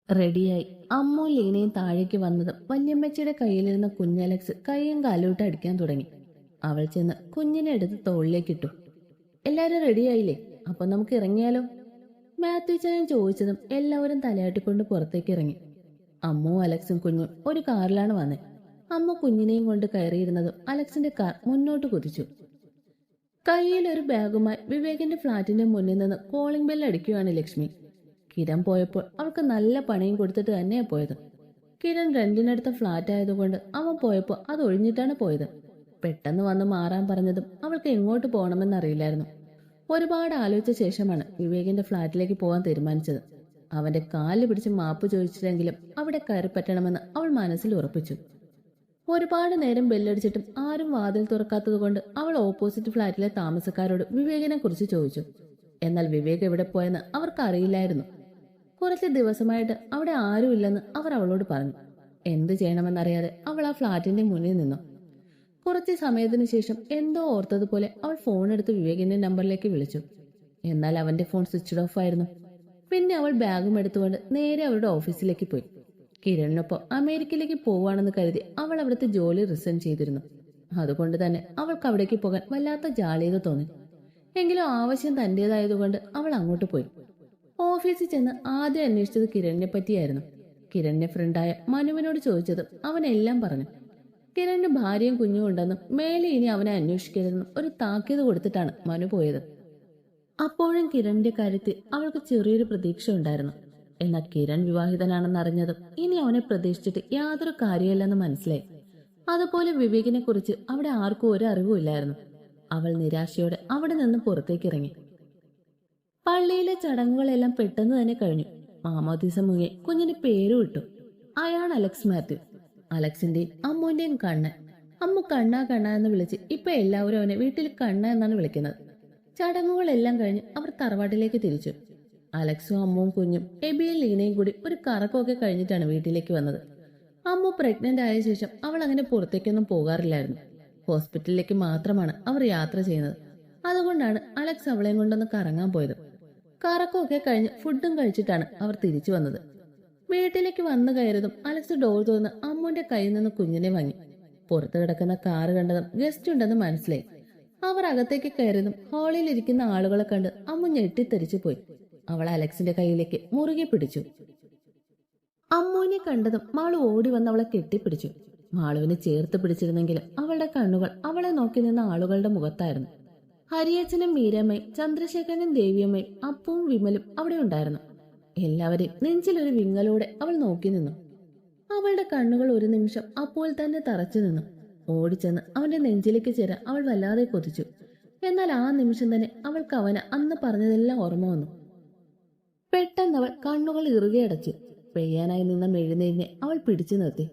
റെഡിയായി. അമ്മോ ലീനയും താഴേക്ക് വന്നതും വല്യമ്മച്ചിയുടെ കയ്യിലിരുന്ന കുഞ്ഞലക്സ് കൈയും കാലോട്ട് അടിക്കാൻ തുടങ്ങി. അവൾ ചെന്ന് കുഞ്ഞിനെ എടുത്ത് തോളിലേക്കിട്ടു. എല്ലാരും റെഡിയായില്ലേ? അപ്പൊ നമുക്ക് ഇറങ്ങിയാലോ? മാത്യു ചായൻ ചോദിച്ചതും എല്ലാവരും തലയാട്ടിക്കൊണ്ട് പുറത്തേക്ക് ഇറങ്ങി. അമ്മോ അലക്സും കുഞ്ഞും ഒരു കാറിലാണ് വന്നത്. അമ്മ കുഞ്ഞിനെയും കൊണ്ട് കയറിയിരുന്നതും അലക്സിന്റെ കാർ മുന്നോട്ട് കുതിച്ചു. കയ്യിൽ ഒരു ബാഗുമായി വിവേകിന്റെ ഫ്ളാറ്റിന്റെ മുന്നിൽ നിന്ന് കോളിംഗ് ബെൽ അടിക്കുകയാണ് ലക്ഷ്മി. കിരൺ പോയപ്പോൾ അവൾക്ക് നല്ല പണിയും കൊടുത്തിട്ട് തന്നെയാ പോയത്. കിരൺ രണ്ടിനടുത്ത ഫ്ളാറ്റ് ആയതുകൊണ്ട് അവൻ പോയപ്പോൾ അത് ഒഴിഞ്ഞിട്ടാണ് പോയത്. പെട്ടെന്ന് വന്ന് മാറാൻ പറഞ്ഞതും അവൾക്ക് എങ്ങോട്ട് പോകണമെന്നറിയില്ലായിരുന്നു. ഒരുപാട് ആലോചിച്ച ശേഷമാണ് വിവേകിന്റെ ഫ്ളാറ്റിലേക്ക് പോകാൻ തീരുമാനിച്ചത്. അവന്റെ കാല് പിടിച്ച് മാപ്പ് ചോദിച്ചിട്ടെങ്കിലും അവിടെ കയറി പറ്റണമെന്ന് അവൾ മനസ്സിൽ ഉറപ്പിച്ചു. ഒരുപാട് നേരം ബെല്ലടിച്ചിട്ടും ആരും വാതിൽ തുറക്കാത്തത് കൊണ്ട് അവൾ ഓപ്പോസിറ്റ് ഫ്ളാറ്റിലെ താമസക്കാരോട് വിവേകിനെ കുറിച്ച് ചോദിച്ചു. എന്നാൽ വിവേക് എവിടെ പോയെന്ന് അവർക്ക് അറിയില്ലായിരുന്നു. കുറച്ച് ദിവസമായിട്ട് അവിടെ ആരുമില്ലെന്ന് അവർ അവളോട് പറഞ്ഞു. എന്ത് ചെയ്യണമെന്നറിയാതെ അവൾ ആ ഫ്ളാറ്റിന്റെ മുന്നിൽ നിന്നു. കുറച്ച് സമയത്തിന് ശേഷം എന്തോ ഓർത്തതുപോലെ അവൾ ഫോൺ എടുത്ത് വിവേകിന്റെ നമ്പറിലേക്ക് വിളിച്ചു. എന്നാൽ അവന്റെ ഫോൺ സ്വിച്ച്ഡ് ഓഫ് ആയിരുന്നു. പിന്നെ അവൾ ബാഗും എടുത്തുകൊണ്ട് നേരെ അവരുടെ ഓഫീസിലേക്ക് പോയി. കിരണിനൊപ്പം അമേരിക്കയിലേക്ക് പോവാണെന്ന് കരുതി അവൾ അവിടുത്തെ ജോലി റിസൈൻ ചെയ്തിരുന്നു. അതുകൊണ്ട് തന്നെ അവൾക്ക് അവിടേക്ക് പോകാൻ വല്ലാത്ത ജാള്യത തോന്നി. എങ്കിലും ആവശ്യം തന്റേതായതുകൊണ്ട് അവൾ അങ്ങോട്ട് പോയി. ഓഫീസിൽ ചെന്ന് ആദ്യം അന്വേഷിച്ചത് കിരണിനെ പറ്റിയായിരുന്നു. കിരണിന്റെ ഫ്രണ്ടായ മനുവിനോട് ചോദിച്ചതും അവൻ എല്ലാം പറഞ്ഞു. കിരണിന് ഭാര്യയും കുഞ്ഞും ഉണ്ടെന്നും മേലെ ഇനി അവനെ അന്വേഷിക്കരുതെന്നും ഒരു താക്കീത് കൊടുത്തിട്ടാണ് മനു പോയത്. അപ്പോഴും കിരണിന്റെ കാര്യത്തിൽ അവൾക്ക് ചെറിയൊരു പ്രതീക്ഷ ഉണ്ടായിരുന്നു. എന്നാൽ കിരൺ വിവാഹിതനാണെന്നറിഞ്ഞതും ഇനി അവനെ പ്രതീക്ഷിച്ചിട്ട് യാതൊരു കാര്യമില്ലെന്ന് മനസ്സിലായി. അതുപോലെ വിവേകിനെ കുറിച്ച് അവിടെ ആർക്കും ഒരു അറിവുമില്ലായിരുന്നു. അവൾ നിരാശയോടെ അവിടെ നിന്ന് പുറത്തേക്ക് ഇറങ്ങി. പള്ളിയിലെ ചടങ്ങുകളെല്ലാം പെട്ടെന്ന് തന്നെ കഴിഞ്ഞു. മാമോദീസ മുങ്ങി കുഞ്ഞിന് പേരും ഇട്ടു. അയാൾ അലക്സ് മാത്യു. അലക്സിന്റെയും അമ്മുവിന്റെയും കണ്ണൻ. അമ്മു കണ്ണ കണ്ണ എന്ന് വിളിച്ച് ഇപ്പൊ എല്ലാവരും അവനെ വീട്ടിൽ കണ്ണ എന്നാണ് വിളിക്കുന്നത്. ചടങ്ങുകളെല്ലാം കഴിഞ്ഞ് അവർ തറവാട്ടിലേക്ക് തിരിച്ചു. അലക്സും അമ്മുവും കുഞ്ഞും എബിയും ലീനയും കൂടി ഒരു കറക്കമൊക്കെ കഴിഞ്ഞിട്ടാണ് വീട്ടിലേക്ക് വന്നത്. അമ്മു പ്രഗ്നന്റ് ആയ ശേഷം അവൾ അങ്ങനെ പുറത്തേക്കൊന്നും പോകാറില്ലായിരുന്നു. ഹോസ്പിറ്റലിലേക്ക് മാത്രമാണ് അവർ യാത്ര ചെയ്യുന്നത്. അതുകൊണ്ടാണ് അലക്സ് അവളെയും കൊണ്ടൊന്ന് കറങ്ങാൻ പോയത്. കറക്കമൊക്കെ കഴിഞ്ഞ് ഫുഡും കഴിച്ചിട്ടാണ് അവർ തിരിച്ചു വന്നത്. വീട്ടിലേക്ക് വന്നു കയറിയതും അലക്സ് ഡോർ തുറന്ന് അമ്മുവിന്റെ കയ്യിൽ നിന്ന് കുഞ്ഞിനെ വാങ്ങി. പുറത്ത് കിടക്കുന്ന കാറ് കണ്ടതും ഗസ്റ്റ് ഉണ്ടെന്ന് മനസ്സിലായി. അവർ അകത്തേക്ക് കയറിയതും ഹാളിൽ ഇരിക്കുന്ന ആളുകളെ കണ്ട് അമ്മു ഞെട്ടിത്തെറിച്ചു പോയി. അവൾ അലക്സിന്റെ കയ്യിലേക്ക് മുറുകെ പിടിച്ചു. അമ്മുവിനെ കണ്ടതും മാളു ഓടി വന്ന് അവളെ കെട്ടിപ്പിടിച്ചു. മാളുവിനെ ചേർത്ത് പിടിച്ചിരുന്നെങ്കിലും അവളുടെ കണ്ണുകൾ അവളെ നോക്കി നിന്ന ആളുകളുടെ മുഖത്തായിരുന്നു. ഹരിയച്ചനും മീരമ്മയും ചന്ദ്രശേഖരനും ദേവിയമ്മയും അപ്പുവും വിമലും അവിടെ ഉണ്ടായിരുന്നു. എല്ലാവരെയും നെഞ്ചിലൊരു വിങ്ങലോടെ അവൾ നോക്കി നിന്നു. അവളുടെ കണ്ണുകൾ ഒരു നിമിഷം അപ്പോൾ തന്നെ തറച്ചു നിന്നു. ഓടിച്ചെന്ന് അവന്റെ നെഞ്ചിലേക്ക് ചേരാൻ അവൾ വല്ലാതെ കൊതിച്ചു. എന്നാൽ ആ നിമിഷം തന്നെ അവൾക്ക് അവന് അന്ന് പറഞ്ഞതെല്ലാം ഓർമ്മ വന്നു. പെട്ടെന്ന് അവൾ കണ്ണുകൾ ഇറുകെ അടച്ചു. പെയ്യാനായി നിന്ന മെഴുന്നേരിനെ അവൾ പിടിച്ചു നിർത്തി.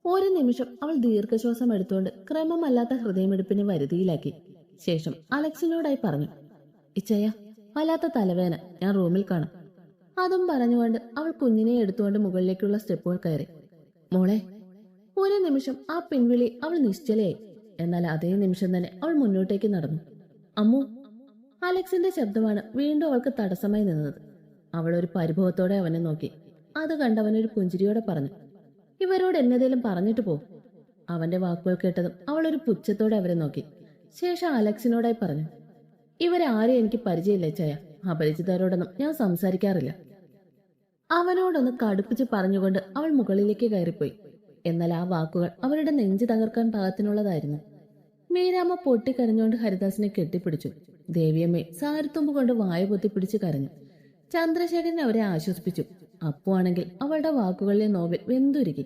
ഒരു നിമിഷം അവൾ ദീർഘശ്വാസം എടുത്തുകൊണ്ട് ക്രമമല്ലാത്ത ഹൃദയമെടുപ്പിനെ വരുതിയിലാക്കി. ശേഷം അലക്സിനോടായി പറഞ്ഞു, ഇച്ചയ്യ, വല്ലാത്ത തലവേന, ഞാൻ റൂമിൽ കാണും. അതും പറഞ്ഞുകൊണ്ട് അവൾ കുഞ്ഞിനെ എടുത്തുകൊണ്ട് മുകളിലേക്കുള്ള സ്റ്റെപ്പുകൾ കയറി. മോളെ. ഒരു നിമിഷം ആ പിൻവിളി അവൾ നിശ്ചലയായി. എന്നാൽ അതേ നിമിഷം തന്നെ അവൾ മുന്നോട്ടേക്ക് നടന്നു. അമ്മു. അലക്സിന്റെ ശബ്ദമാണ് വീണ്ടും അവൾക്ക് തടസ്സമായി നിന്നത്. അവൾ ഒരു പരിഭവത്തോടെ അവനെ നോക്കി. അത് കണ്ടവനൊരു പുഞ്ചിരിയോടെ പറഞ്ഞു, ഇവരോട് എന്നതേലും പറഞ്ഞിട്ട് പോ. അവന്റെ വാക്കുകൾ കേട്ടതും അവൾ ഒരു പുച്ഛത്തോടെ അവരെ നോക്കി. ശേഷം അലക്സിനോടായി പറഞ്ഞു, ഇവരാരെയും എനിക്ക് പരിചയമില്ല ചയ. അപരിചിതരോടൊന്നും ഞാൻ സംസാരിക്കാറില്ല. അവനോടൊന്ന് കടുപ്പിച്ച് പറഞ്ഞുകൊണ്ട് അവൾ മുകളിലേക്ക് കയറിപ്പോയി. എന്നാൽ ആ വാക്കുകൾ അവരുടെ നെഞ്ചു തകർക്കാൻ പാകത്തിനുള്ളതായിരുന്നു. മീരാമ്മ പൊട്ടിക്കരഞ്ഞുകൊണ്ട് ഹരിദാസിനെ കെട്ടിപ്പിടിച്ചു. ദേവിയമ്മയെ സാരിത്തുമ്പ് കൊണ്ട് വായ പൊത്തിപ്പിടിച്ച് കരഞ്ഞു. ചന്ദ്രശേഖരൻ അവരെ ആശ്വസിപ്പിച്ചു. അപ്പു ആണെങ്കിൽ അവളുടെ വാക്കുകളിലെ നോവിൽ വെന്തുരുകി.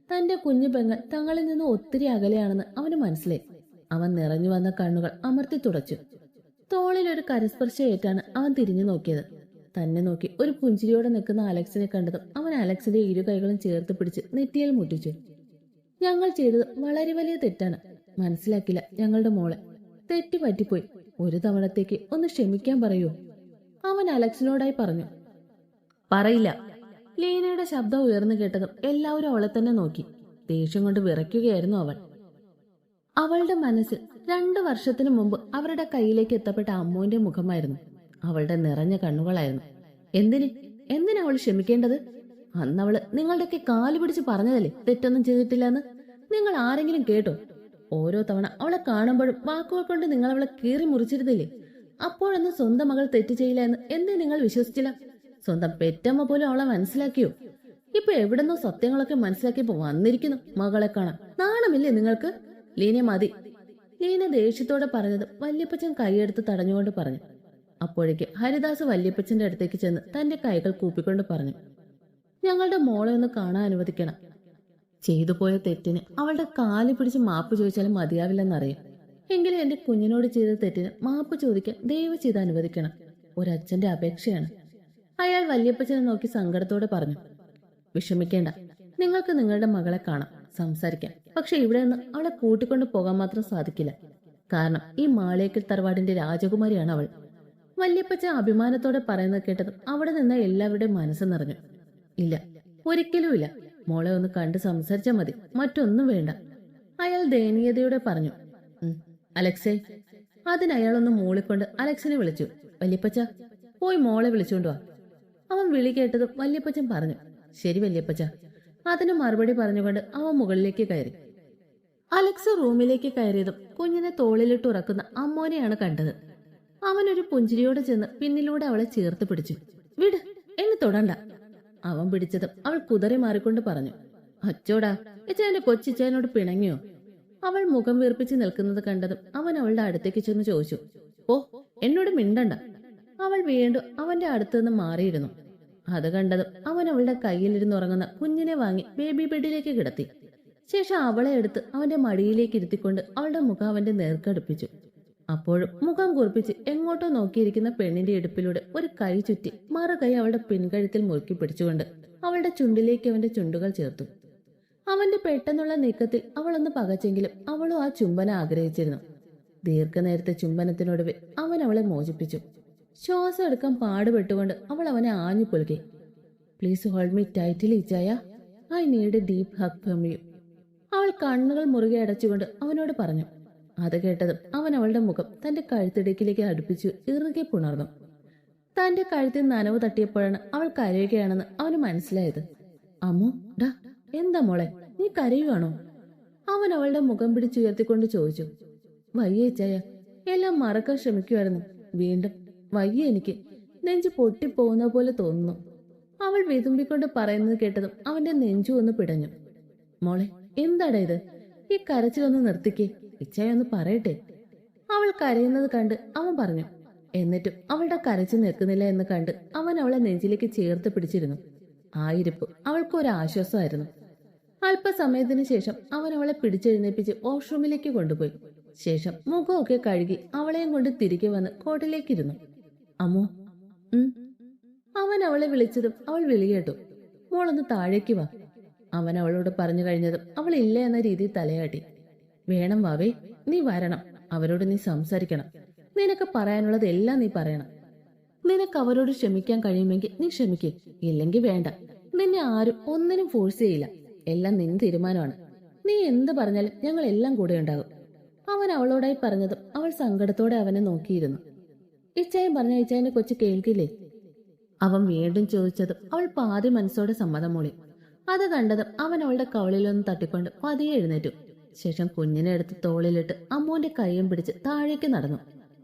തന്റെ കുഞ്ഞു പെങ്ങൾ തങ്ങളിൽ നിന്ന് ഒത്തിരി അകലെയാണെന്ന് അവന് മനസ്സിലായി. അവൻ നിറഞ്ഞു വന്ന കണ്ണുകൾ അമർത്തി തുടച്ചു. തോളിലൊരു കരസ്പർശയേറ്റാണ് അവൻ തിരിഞ്ഞു നോക്കിയത്. തന്നെ നോക്കി ഒരു പുഞ്ചിരിയോടെ നിൽക്കുന്ന അലക്സിനെ കണ്ടതും അവൻ അലക്സിന്റെ ഇരു കൈകളും ചേർത്ത് പിടിച്ച് നെറ്റിയിൽ മുട്ടിച്ചു. ഞങ്ങൾ ചെയ്തത് വളരെ വലിയ തെറ്റാണ്. മനസ്സിലാക്കില്ല ഞങ്ങളുടെ മോളെ. തെറ്റി പറ്റിപ്പോയി. ഒരു തവണത്തേക്ക് ഒന്ന് ക്ഷമിക്കാൻ പറയൂ, അവൻ അലക്സിനോടായി പറഞ്ഞു. പറയില്ല. ലീനയുടെ ശബ്ദം ഉയർന്നു കേട്ടതും എല്ലാവരും അവളെ തന്നെ നോക്കി. ദേഷ്യം കൊണ്ട് വിറയ്ക്കുകയായിരുന്നു അവൾ. അവളുടെ മനസ്സിൽ 2 വർഷത്തിനു മുമ്പ് അവരുടെ കയ്യിലേക്ക് എത്തപ്പെട്ട അമ്മുവിന്റെ മുഖമായിരുന്നു. അവളുടെ നിറഞ്ഞ കണ്ണുകളായിരുന്നു. എന്തിനവൾ ക്ഷമിക്കേണ്ടത്? അന്നവള് നിങ്ങളുടെയൊക്കെ കാല് പിടിച്ച് പറഞ്ഞതല്ലേ തെറ്റൊന്നും ചെയ്തിട്ടില്ലെന്ന്. നിങ്ങൾ ആരെങ്കിലും കേട്ടോ? ഓരോ തവണ അവളെ കാണുമ്പോഴും വാക്കുകൾ കൊണ്ട് നിങ്ങൾ അവളെ കീറി മുറിച്ചിരുന്നില്ലേ? അപ്പോഴൊന്നും സ്വന്തം മകൾ തെറ്റ് ചെയ്യില്ല എന്ന് എന്തേ നിങ്ങൾ വിശ്വസിച്ചില്ല? സ്വന്തം പെറ്റമ്മ പോലും അവളെ മനസ്സിലാക്കിയോ? ഇപ്പൊ എവിടെന്നോ സത്യങ്ങളൊക്കെ മനസ്സിലാക്കിയപ്പോ വന്നിരിക്കുന്നു മകളെ കാണാൻ. നാണമില്ലേ നിങ്ങൾക്ക്? ലീന മതി. ലീന ദേഷ്യത്തോടെ പറഞ്ഞത് വല്യപ്പച്ചൻ കൈയെടുത്ത് തടഞ്ഞുകൊണ്ട് പറഞ്ഞു. അപ്പോഴേക്ക് ഹരിദാസ് വല്യപ്പച്ചന്റെ അടുത്തേക്ക് ചെന്ന് തന്റെ കൈകൾ കൂപ്പിക്കൊണ്ട് പറഞ്ഞു, ഞങ്ങളുടെ മോളെ ഒന്ന് കാണാൻ അനുവദിക്കണം. ചെയ്തു പോയ തെറ്റിന് അവളുടെ കാല് പിടിച്ച് മാപ്പ് ചോദിച്ചാലും മതിയാവില്ലെന്നറിയാം. എങ്കിലും എന്റെ കുഞ്ഞിനോട് ചെയ്ത തെറ്റിന് മാപ്പ് ചോദിക്കാൻ ദയവ് ചെയ്ത് അനുവദിക്കണം. ഒരച്ഛന്റെ അപേക്ഷയാണ്. അയാൾ വല്യപ്പച്ചനെ നോക്കി സങ്കടത്തോടെ പറഞ്ഞു, വിഷമിക്കേണ്ട, നിങ്ങൾക്ക് നിങ്ങളുടെ മകളെ കാണാം, സംസാരിക്കാം. പക്ഷെ ഇവിടെ നിന്ന് അവളെ കൂട്ടിക്കൊണ്ട് പോകാൻ മാത്രം സാധിക്കില്ല. കാരണം ഈ മാളേക്കൽ തറവാടിന്റെ രാജകുമാരിയാണ് അവൾ. വല്യപ്പച്ചൻ അഭിമാനത്തോടെ പറയുന്നത് കേട്ടതും അവിടെ നിന്ന് എല്ലാവരുടെയും മനസ്സ് നിറഞ്ഞു. ഇല്ല, ഒരിക്കലും ഇല്ല. മോളെ ഒന്ന് കണ്ട് സംസാരിച്ചാൽ മതി, മറ്റൊന്നും വേണ്ട. അയാൾ ദയനീയതയോടെ പറഞ്ഞു. അലക്സേ. അതിനയാളൊന്ന് മൂളിക്കൊണ്ട് അലക്സിനെ വിളിച്ചു. വല്യപ്പച്ച, പോയി മോളെ വിളിച്ചുകൊണ്ടു വാ. അവൻ വിളി കേട്ടതും വല്യപ്പച്ചൻ പറഞ്ഞു, ശരി വല്യപ്പച്ച. അതിന് മറുപടി പറഞ്ഞുകൊണ്ട് അവൻ മുകളിലേക്ക് കയറി. അലക്സ് റൂമിലേക്ക് കയറിയതും കുഞ്ഞിനെ തോളിലിട്ട് ഉറക്കുന്ന അമ്മോനെയാണ് കണ്ടത്. അവനൊരു പുഞ്ചിരിയോടെ ചെന്ന് പിന്നിലൂടെ അവളെ ചേർത്ത് പിടിച്ചു. വിട്, എന്നെ തൊടണ്ട. അവൻ പിടിച്ചതും അവൾ കുതറി മാറിക്കൊണ്ട് പറഞ്ഞു, അച്ചോടാ, ഇച്ചേന്റെ കൊച്ചിച്ചേനോട് പിണങ്ങിയോ? അവൾ മുഖം വീർപ്പിച്ച് നിൽക്കുന്നത് കണ്ടതും അവൻ അവളുടെ അടുത്തേക്ക് ചെന്ന് ചോദിച്ചു, ഓ, എന്നോട് മിണ്ടണ്ട. അവൾ വീണ്ടും അവന്റെ അടുത്തുനിന്ന് മാറിയിരുന്നു. അത് കണ്ടതും അവൻ അവളുടെ കയ്യിലിരുന്ന് ഉറങ്ങുന്ന കുഞ്ഞിനെ വാങ്ങി ബേബി ബെഡിലേക്ക് കിടത്തി. ശേഷം അവളെ എടുത്ത് അവന്റെ മടിയിലേക്ക് ഇരുത്തിക്കൊണ്ട് അവളുടെ മുഖം അവന്റെ നേർക്കടുപ്പിച്ചു. അപ്പോഴും മുഖം കുറിപ്പിച്ച് എങ്ങോട്ടോ നോക്കിയിരിക്കുന്ന പെണ്ണിന്റെ ഇടുപ്പിലൂടെ ഒരു കൈ ചുറ്റി മറു കൈ അവളുടെ പിൻകഴുത്തിൽ മുറുക്കി പിടിച്ചുകൊണ്ട് അവളുടെ ചുണ്ടിലേക്ക് അവന്റെ ചുണ്ടുകൾ ചേർത്തു. അവന്റെ പെട്ടെന്നുള്ള നീക്കത്തിൽ അവളൊന്ന് പകച്ചെങ്കിലും അവളും ആ ചുംബന ആഗ്രഹിച്ചിരുന്നു. ദീർഘനേരത്തെ ചുംബനത്തിനൊടുവിൽ അവൻ അവളെ മോചിപ്പിച്ചു. ശ്വാസം എടുക്കാൻ പാടുപെട്ടുകൊണ്ട് അവൾ അവനെ ആഞ്ഞു പുലുകി. പ്ലീസ് ഹോൾഡ് മീ ടൈറ്റ്ലി ഇച്ചായ, I need a deep hug from you. അവൾ കണ്ണുകൾ മുറുകെ അടച്ചുകൊണ്ട് അവനോട് പറഞ്ഞു. അത് കേട്ടതും അവൻ അവളുടെ മുഖം തന്റെ കഴുത്തിടുക്കിലേക്ക് അടുപ്പിച്ചു ഇറുകെ പുണർന്നു. തന്റെ കഴുത്തിൽ നനവ് തട്ടിയപ്പോഴാണ് അവൾ കരയുകയാണെന്ന് അവന് മനസ്സിലായത്. അമ്മു, ഡാ, എന്താ മോളെ, നീ കരയുവാണോ? അവൻ അവളുടെ മുഖം പിടിച്ചുയർത്തിക്കൊണ്ട് ചോദിച്ചു. വയ്യ ഇച്ചായ, എല്ലാം മറക്കാൻ ശ്രമിക്കുമായിരുന്നു. വീണ്ടും വയ്യ, എനിക്ക് നെഞ്ചു പൊട്ടിപ്പോകുന്ന പോലെ തോന്നുന്നു. അവൾ വിതുമ്പിക്കൊണ്ട് പറയുന്നത് കേട്ടതും അവന്റെ നെഞ്ചു ഒന്ന് പിടഞ്ഞു. മോളെ, എന്താടാ ഇത്? ഈ കരച്ചിലൊന്ന് നിർത്തിക്കേ, ഇച്ചായ ഒന്ന് പറയട്ടെ. അവൾ കരയുന്നത് കണ്ട് അവൻ പറഞ്ഞു. എന്നിട്ടും അവളുടെ കരച്ചിൽ നിൽക്കുന്നില്ല എന്ന് കണ്ട് അവൻ അവളെ നെഞ്ചിലേക്ക് ചേർത്ത് പിടിച്ചിരുന്നു. ആ ഇരിപ്പ് അവൾക്ക് ഒരു ആശ്വാസമായിരുന്നു. അല്പസമയത്തിന് ശേഷം അവൻ അവളെ പിടിച്ചെഴുന്നേപ്പിച്ച് വാഷ്റൂമിലേക്ക് കൊണ്ടുപോയി. ശേഷം മുഖമൊക്കെ കഴുകി അവളെയും കൊണ്ട് തിരികെ വന്ന് കോട്ടിലേക്കിരുന്നു. അമ്മോ. അവൻ അവളെ വിളിച്ചതും അവൾ വിളി കേട്ടു. മോളൊന്ന് താഴേക്ക് വാ. അവൻ അവളോട് പറഞ്ഞു കഴിഞ്ഞതും അവൾ ഇല്ല എന്ന രീതിയിൽ തലയാട്ടി. വേണം വാവേ, നീ വരണം. അവരോട് നീ സംസാരിക്കണം. നിനക്ക് പറയാനുള്ളത് എല്ലാം നീ പറയണം. നിനക്ക് അവരോട് ക്ഷമിക്കാൻ കഴിയുമെങ്കിൽ നീ ക്ഷമിക്കേ, ഇല്ലെങ്കിൽ വേണ്ട. നിന്നെ ആരും ഒന്നിനും ഫോഴ്സ് ചെയ്യില്ല. എല്ലാം നിന്റെ തീരുമാനമാണ്. നീ എന്ത് പറഞ്ഞാലും ഞങ്ങൾ എല്ലാം കൂടെ ഉണ്ടാകും. അവൻ അവളോടായി പറഞ്ഞതും അവൾ സങ്കടത്തോടെ അവനെ നോക്കിയിരുന്നു. ഇച്ചായം പറഞ്ഞ ഇച്ചായന്റെ കൊച്ചു കേൾക്കില്ലേ? അവൻ വീണ്ടും ചോദിച്ചതും അവൾ പാതി മനസ്സോടെ സമ്മതം മൂളി. അത് കണ്ടതും അവൻ അവളുടെ കവളിലൊന്ന് തട്ടിക്കൊണ്ട് പതിയെ എഴുന്നേറ്റു. ശേഷം കുഞ്ഞിനെ എടുത്ത് തോളിലിട്ട് അമ്മുവിന്റെ കൈയും പിടിച്ച് താഴേക്ക് നടന്നു.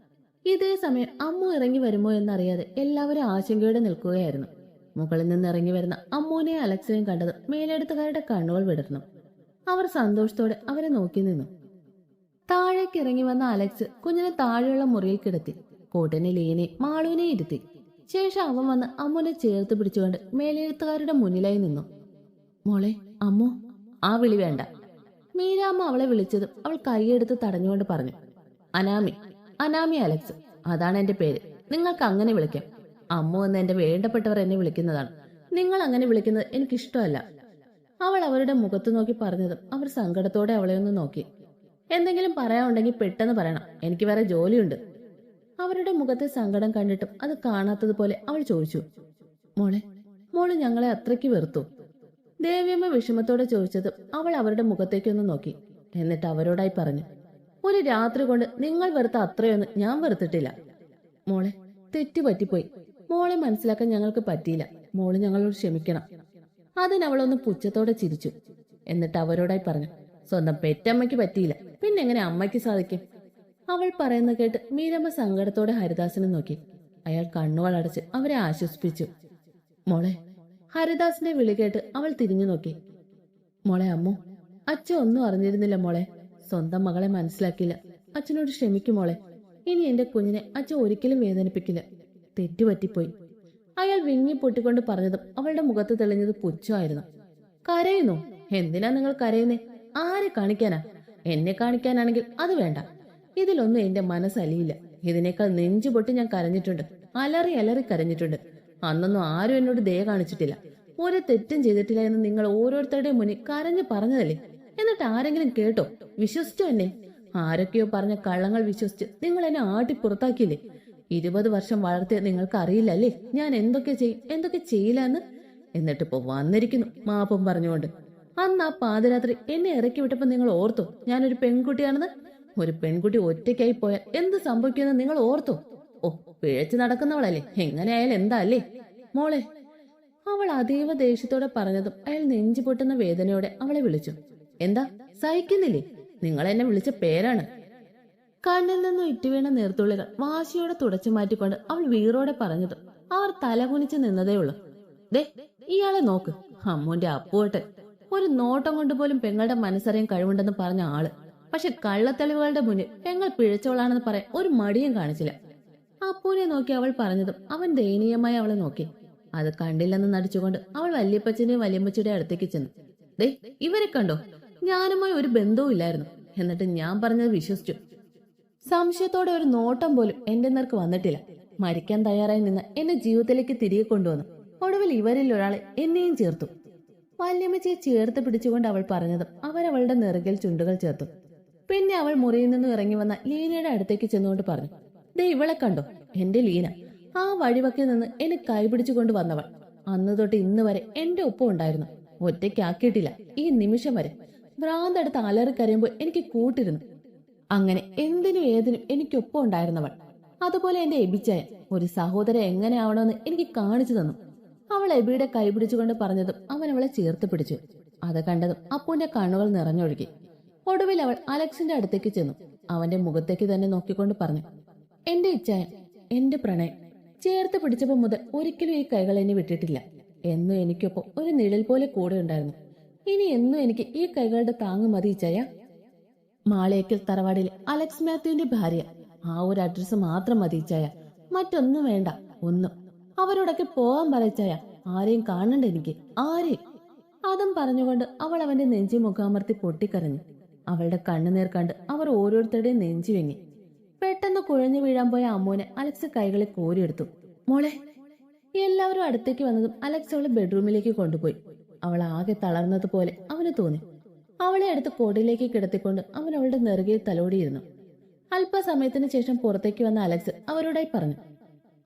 ഇതേ സമയം അമ്മു ഇറങ്ങി വരുമോ എന്നറിയാതെ എല്ലാവരും ആശങ്കയോടെ നിൽക്കുകയായിരുന്നു. മുകളിൽ നിന്ന് ഇറങ്ങി വരുന്ന അമ്മുവിനെയും അലക്സിനെയും കണ്ടത് മേലെടുത്തുകാരുടെ കണ്ണുകൾ വിടർന്നു. അവർ സന്തോഷത്തോടെ അവരെ നോക്കി നിന്നു. താഴേക്ക് ഇറങ്ങി വന്ന അലക്സ് കുഞ്ഞിനെ താഴെയുള്ള മുറിയിൽ കിടത്തി. കോട്ടനെ ലീനെ മാളുവിനെ ഇരുത്തി. ശേഷം അവൻ വന്ന് അമ്മുവിനെ ചേർത്ത് പിടിച്ചുകൊണ്ട് മേലെഴുത്തുകാരുടെ മുന്നിലായി നിന്നു. മോളെ, അമ്മു. ആ വിളി വേണ്ട. മീരാമ്മ അവളെ വിളിച്ചതും അവൾ കൈയെടുത്ത് തടഞ്ഞുകൊണ്ട് പറഞ്ഞു. അനാമി, അനാമി അലക്സ്, അതാണ് എന്റെ പേര്. നിങ്ങൾക്ക് അങ്ങനെ വിളിക്കാം. അമ്മു എന്ന് എന്റെ വേണ്ടപ്പെട്ടവർ എന്നെ വിളിക്കുന്നതാണ്. നിങ്ങൾ അങ്ങനെ വിളിക്കുന്നത് എനിക്കിഷ്ടമല്ല. അവൾ അവരുടെ മുഖത്ത് നോക്കി പറഞ്ഞതും അവർ സങ്കടത്തോടെ അവളെ ഒന്ന് നോക്കി. എന്തെങ്കിലും പറയാനുണ്ടെങ്കിൽ പെട്ടെന്ന് പറയണം, എനിക്ക് വേറെ ജോലിയുണ്ട്. അവരുടെ മുഖത്തെ സങ്കടം കണ്ടിട്ടും അത് കാണാത്തതുപോലെ അവൾ ചോദിച്ചു. മോള് ഞങ്ങളെ അത്രയ്ക്ക് വെറുത്തു? ദേവിയമ്മ വിഷമത്തോടെ ചോദിച്ചതും അവൾ അവരുടെ മുഖത്തേക്കൊന്ന് നോക്കി. എന്നിട്ട് അവരോടായി പറഞ്ഞു. ഒരു രാത്രി കൊണ്ട് നിങ്ങൾ വെറുത്ത അത്രയൊന്നും ഞാൻ വെറുത്തിട്ടില്ല. മോളെ, തെറ്റുപറ്റിപ്പോയി. മോളെ മനസ്സിലാക്കാൻ ഞങ്ങൾക്ക് പറ്റിയില്ല. മോള് ഞങ്ങളോട് ക്ഷമിക്കണം. അതിനവളൊന്ന് പുച്ഛത്തോടെ ചിരിച്ചു. എന്നിട്ട് അവരോടായി പറഞ്ഞു, സ്വന്തം പെറ്റമ്മയ്ക്ക് പറ്റിയില്ല, പിന്നെങ്ങനെ അമ്മയ്ക്ക് സാധിക്കും? അവൾ പറയുന്ന കേട്ട് മീരമ്മ സങ്കടത്തോടെ ഹരിദാസിനെ നോക്കി. അയാൾ കണ്ണുകൾ അടച്ച് അവരെ ആശ്വസിപ്പിച്ചു. മോളെ. ഹരിദാസിന്റെ വിളി കേട്ട് അവൾ തിരിഞ്ഞു നോക്കി. മോളെ അമ്മു, അച്ഛൻ ഒന്നും അറിഞ്ഞിരുന്നില്ല മോളെ. സ്വന്തം മകളെ മനസ്സിലാക്കിയില്ല. അച്ഛനോട് ക്ഷമിക്കും മോളെ. ഇനി എന്റെ കുഞ്ഞിനെ അച്ഛൻ ഒരിക്കലും വേദനിപ്പിക്കില്ല. തെറ്റുപറ്റിപ്പോയി. അയാൾ വിങ്ങി പൊട്ടിക്കൊണ്ട് പറഞ്ഞതും അവളുടെ മുഖത്ത് തെളിഞ്ഞത് പുച്ഛമായിരുന്നു. കരയുന്നു? എന്തിനാ നിങ്ങൾ കരയുന്നേ? ആരെ കാണിക്കാനാ? എന്നെ കാണിക്കാനാണെങ്കിൽ അത് വേണ്ട. ഇതിലൊന്നും എന്റെ മനസ്സലിയില്ല. ഇതിനേക്കാൾ നെഞ്ചു പൊട്ടി ഞാൻ കരഞ്ഞിട്ടുണ്ട്. അലറി അലറി കരഞ്ഞിട്ടുണ്ട്. അന്നൊന്നും ആരും എന്നോട് ദയ കാണിച്ചിട്ടില്ല. ഒരു തെറ്റും ചെയ്തിട്ടില്ല എന്ന് നിങ്ങൾ ഓരോരുത്തരുടെയും മുന്നിൽ കരഞ്ഞു പറഞ്ഞതല്ലേ? എന്നിട്ട് ആരെങ്കിലും കേട്ടോ? വിശ്വസിച്ചോ എന്നെ? ആരൊക്കെയോ പറഞ്ഞ കള്ളങ്ങൾ വിശ്വസിച്ച് നിങ്ങൾ എന്നെ ആട്ടി പുറത്താക്കിയില്ലേ? 20 വർഷം വളർത്തിയ നിങ്ങൾക്ക് അറിയില്ലല്ലേ ഞാൻ എന്തൊക്കെ ചെയ്യും എന്തൊക്കെ ചെയ്യില്ല എന്ന്? എന്നിട്ടിപ്പോ വന്നിരിക്കുന്നു മാപ്പും പറഞ്ഞുകൊണ്ട്. അന്ന് ആ പാതിരാത്രി എന്നെ ഇറക്കി വിട്ടപ്പോ നിങ്ങൾ ഓർത്തോ ഞാനൊരു പെൺകുട്ടിയാണെന്ന്? ഒരു പെൺകുട്ടി ഒറ്റയ്ക്കായി പോയാൽ എന്ത് സംഭവിക്കുമെന്ന് നിങ്ങൾ ഓർത്തോ? ഓ, പിഴച്ചു നടക്കുന്നവളല്ലേ, എങ്ങനെയായാലും എന്താ അല്ലേ മോളെ? അവൾ അതീവ ദേഷ്യത്തോടെ പറഞ്ഞതും അയാൾ നെഞ്ചു പൊട്ടുന്ന വേദനയോടെ അവളെ വിളിച്ചു. എന്താ സഹിക്കുന്നില്ലേ? നിങ്ങൾ എന്നെ വിളിച്ച പേരാണ്. കണ്ണിൽ നിന്നും ഇറ്റുവീണ നീർത്തുള്ളികൾ വാശിയോടെ തുടച്ചു മാറ്റിക്കൊണ്ട് അവൾ വീറോടെ പറഞ്ഞതും അവർ തലകുനിച്ച് നിന്നതേയുള്ളൂ. ദേ, ഇയാളെ നോക്ക്. അമ്മൂന്റെ അപ്പുവട്ടെ. ഒരു നോട്ടം കൊണ്ടുപോലും പെങ്ങളുടെ മനസ്സറിയാൻ കഴിവുണ്ടെന്ന് പറഞ്ഞ ആള്. പക്ഷെ കള്ളത്തെളിവുകളുടെ മുന്നിൽ പെങ്ങൾ പിഴച്ചവളാണെന്ന് പറയാൻ ഒരു മടിയും കാണിച്ചില്ല. അപ്പൂനെ നോക്കി അവൾ പറഞ്ഞതും അവൻ ദയനീയമായി അവളെ നോക്കി. അത് കണ്ടില്ലെന്ന് നടിച്ചുകൊണ്ട് അവൾ വല്യപ്പച്ചന്റെയും വല്യമ്മച്ചിയുടെ അടുത്തേക്ക് ചെന്നു. ദേ, ഇവരെ കണ്ടോ? ഞാനുമായി ഒരു ബന്ധവും ഇല്ലായിരുന്നു. എന്നിട്ട് ഞാൻ പറഞ്ഞത് വിശ്വസിച്ചു. സംശയത്തോടെ ഒരു നോട്ടം പോലും എന്റെ നേർക്ക് വന്നിട്ടില്ല. മരിക്കാൻ തയ്യാറായി നിന്ന് എന്നെ ജീവിതത്തിലേക്ക് തിരികെ കൊണ്ടുവന്നു. ഒടുവിൽ ഇവരിൽ ഒരാളെ എന്നെയും ചേർത്തു. വല്യമ്മച്ചിയെ ചേർത്ത് പിടിച്ചുകൊണ്ട് അവൾ പറഞ്ഞതും അവരവളുടെ നെറുകിൽ ചുണ്ടുകൾ ചേർത്തു. പിന്നെ അവൾ മുറിയിൽ നിന്നും ഇറങ്ങി വന്ന ലീനയുടെ അടുത്തേക്ക് ചെന്നുകൊണ്ട് പറഞ്ഞു. ദേ, ഇവളെ കണ്ടോ? എന്റെ ലീന. ആ വഴിവക്കിൽ നിന്ന് എന്നെ കൈപിടിച്ചുകൊണ്ട് വന്നവൾ. അന്ന് തൊട്ട് ഇന്ന് വരെ എന്റെ ഒപ്പം ഉണ്ടായിരുന്നു. ഒറ്റയ്ക്കാക്കിയിട്ടില്ല. ഈ നിമിഷം വരെ ഭ്രാന്തെടുത്ത് അലറി കരയുമ്പോൾ എനിക്ക് കൂട്ടിരുന്നു. അങ്ങനെ എന്തിനും ഏതിനും എനിക്കൊപ്പം ഉണ്ടായിരുന്നവൾ. അതുപോലെ എന്റെ എബിച്ചായ ഒരു സഹോദരൻ എങ്ങനെയാവണമെന്ന് എനിക്ക് കാണിച്ചു തന്നു. അവൾ എബിയുടെ കൈ പിടിച്ചുകൊണ്ട് പറഞ്ഞതും അവൻ അവളെ ചേർത്ത് പിടിച്ചു. അത് കണ്ടതും അപ്പുവിന്റെ കണ്ണുകൾ നിറഞ്ഞൊഴുകി. ഒടുവിൽ അവൾ അലക്സിന്റെ അടുത്തേക്ക് ചെന്നു. അവന്റെ മുഖത്തേക്ക് തന്നെ നോക്കിക്കൊണ്ട് പറഞ്ഞു. എന്റെ ഇച്ഛായ, എന്റെ പ്രണയം. ചേർത്ത് പിടിച്ചപ്പോൾ മുതൽ ഒരിക്കലും ഈ കൈകൾ എന്നെ വിട്ടിട്ടില്ല. എന്നും എനിക്കൊപ്പം ഒരു നിഴൽ പോലെ കൂടെ ഉണ്ടായിരുന്നു. ഇനി എന്നും എനിക്ക് ഈ കൈകളുടെ താങ്ങ് മതി ഇച്ഛായ. മാളേക്കൽ തറവാടിലെ അലക്സ് മാത്യുവിന്റെ ഭാര്യ. ആ ഒരു അഡ്രസ് മാത്രം മതി ഇച്ഛായ. മറ്റൊന്നും വേണ്ട. ഒന്നും. അവരോടൊക്കെ പോകാൻ പറയിച്ചായ. ആരെയും കാണണ്ട എനിക്ക്, ആരെയും. അതും പറഞ്ഞുകൊണ്ട് അവൾ അവന്റെ നെഞ്ചി മുഖാമർത്തി പൊട്ടിക്കരഞ്ഞു. അവളുടെ കണ്ണുനീർ കണ്ട് അവർ ഓരോരുത്തരുടെയും നെഞ്ചി വെങ്ങി. പെട്ടെന്ന് കുഴഞ്ഞു വീഴാൻ പോയ അമ്മൂനെ അലക്സ് കൈകളിൽ കോരിയെടുത്തു. മോളെ. എല്ലാവരും അടുത്തേക്ക് വന്നതും അലക്സ് അവളെ ബെഡ്റൂമിലേക്ക് കൊണ്ടുപോയി. അവൾ ആകെ തളർന്നതുപോലെ അവന് തോന്നി. അവളെ അടുത്ത് കോടിലേക്ക് കിടത്തിക്കൊണ്ട് അവൻ അവളുടെ നെറുകയിൽ തലോടിയിരുന്നു. അല്പസമയത്തിന് ശേഷം പുറത്തേക്ക് വന്ന അലക്സ് അവരോടായി പറഞ്ഞു.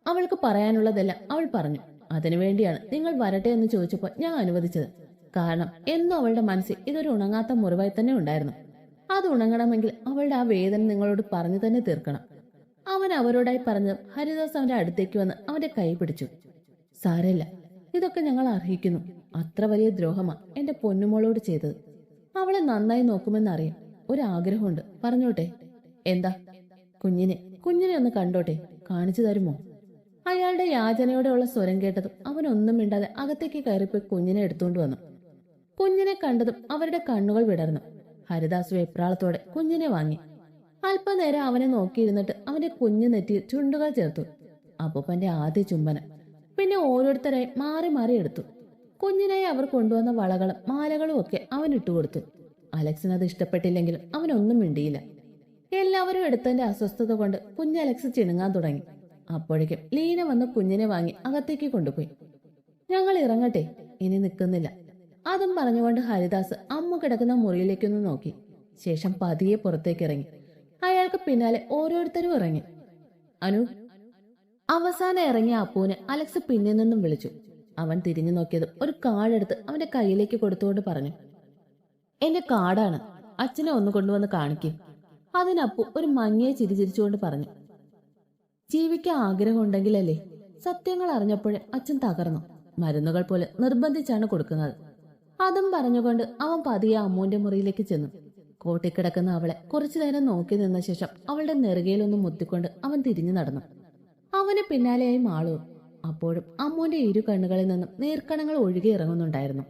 അവൾക്ക് പറയാനുള്ളതെല്ലാം അവൾ പറഞ്ഞു. അതിനുവേണ്ടിയാണ് നിങ്ങൾ വരട്ടെ എന്ന് ചോദിച്ചപ്പോൾ ഞാൻ അനുവദിച്ചത്. കാരണം എന്നും അവളുടെ മനസ്സിൽ ഇതൊരു ഉണങ്ങാത്ത മുറിവായി തന്നെ ഉണ്ടായിരുന്നു. അത് ഉണങ്ങണമെങ്കിൽ അവളുടെ ആ വേദന നിങ്ങളോട് പറഞ്ഞു തന്നെ തീർക്കണം. അവൻ അവരോടായി പറഞ്ഞതും ഹരിദാസ് അവന്റെ അടുത്തേക്ക് വന്ന് അവന്റെ കൈ പിടിച്ചു. സാരമില്ല, ഇതൊക്കെ ഞങ്ങൾ അർഹിക്കുന്നു. അത്ര വലിയ ദ്രോഹമാ എന്റെ പൊന്നുമോളോട് ചെയ്തത്. അവളെ നന്നായി നോക്കുമെന്നറിയാം. ഒരാഗ്രഹമുണ്ട്, പറഞ്ഞോട്ടെ. എന്താ? കുഞ്ഞിനെ ഒന്ന് കണ്ടോട്ടെ, കാണിച്ചു തരുമോ? അയാളുടെ യാചനയോടെയുള്ള സ്വരം കേട്ടതും അവനൊന്നും മിണ്ടാതെ അകത്തേക്ക് കയറിപ്പോയി കുഞ്ഞിനെ എടുത്തുകൊണ്ട് വന്നു. കുഞ്ഞിനെ കണ്ടതും അവരുടെ കണ്ണുകൾ വിടർന്നു. ഹരിദാസ് വെപ്രാളത്തോടെ കുഞ്ഞിനെ വാങ്ങി. അല്പനേരം അവനെ നോക്കിയിരുന്നിട്ട് അവന്റെ കുഞ്ഞു നെറ്റിയിൽ ചുണ്ടുകൾ ചേർത്തു. അപ്പൂപ്പന്റെ ആദ്യ ചുംബനം. പിന്നെ ഓരോരുത്തരായി മാറി മാറി എടുത്തു. കുഞ്ഞിനായി അവർ കൊണ്ടുവന്ന വളകളും മാലകളും ഒക്കെ അവൻ ഇട്ടുകൊടുത്തു. അലക്സിന് അത് ഇഷ്ടപ്പെട്ടില്ലെങ്കിലും അവനൊന്നും മിണ്ടിയില്ല. എല്ലാവരും എടുത്തതിന്റെ അസ്വസ്ഥത കൊണ്ട് കുഞ്ഞ് അലക്സ് ചിണുങ്ങാൻ തുടങ്ങി. അപ്പോഴേക്കും ലീന വന്ന് കുഞ്ഞിനെ വാങ്ങി അകത്തേക്ക് കൊണ്ടുപോയി. ഞങ്ങൾ ഇറങ്ങട്ടെ, ഇനി നിൽക്കുന്നില്ല. അതും പറഞ്ഞുകൊണ്ട് ഹരിദാസ് അമ്മ കിടക്കുന്ന മുറിയിലേക്കൊന്ന് നോക്കി. ശേഷം പതിയെ പുറത്തേക്ക് ഇറങ്ങി. അയാൾക്ക് പിന്നാലെ ഓരോരുത്തരും ഇറങ്ങി. അനു. അവസാനം ഇറങ്ങിയ അപ്പൂനെ അലക്സ് പിന്നിൽ നിന്നും വിളിച്ചു. അവൻ തിരിഞ്ഞു നോക്കിയതും ഒരു കാർഡെടുത്ത് അവന്റെ കയ്യിലേക്ക് കൊടുത്തുകൊണ്ട് പറഞ്ഞു. എന്റെ കാർഡാണ്, അച്ഛനെ ഒന്ന് കൊണ്ടുവന്ന് കാണിക്കും. അതിനപ്പു ഒരു മങ്ങിയെ ചിരിച്ചിരിച്ചുകൊണ്ട് പറഞ്ഞു. ജീവിക്കാൻ ആഗ്രഹം ഉണ്ടെങ്കിലല്ലേ? സത്യങ്ങൾ അറിഞ്ഞപ്പോഴേ അച്ഛൻ തകർന്നു. മരുന്നുകൾ പോലെ നിർബന്ധിച്ചാണ് കൊടുക്കുന്നത്. അതും പറഞ്ഞുകൊണ്ട് അവൻ പതിയെ അമ്മുവിന്റെ മുറിയിലേക്ക് ചെന്നു. കോട്ടിക്കിടക്കുന്ന അവളെ കുറച്ചു നേരം നോക്കി നിന്ന ശേഷം അവളുടെ നെറുകയിലൊന്നും മുത്തിക്കൊണ്ട് അവൻ തിരിഞ്ഞു നടന്നു. അവന് പിന്നാലെയായി മാളൂർ. അപ്പോഴും അമ്മുവിന്റെ ഇരു കണ്ണുകളിൽ നിന്നും നീർക്കണങ്ങൾ ഒഴുകി ഇറങ്ങുന്നുണ്ടായിരുന്നു.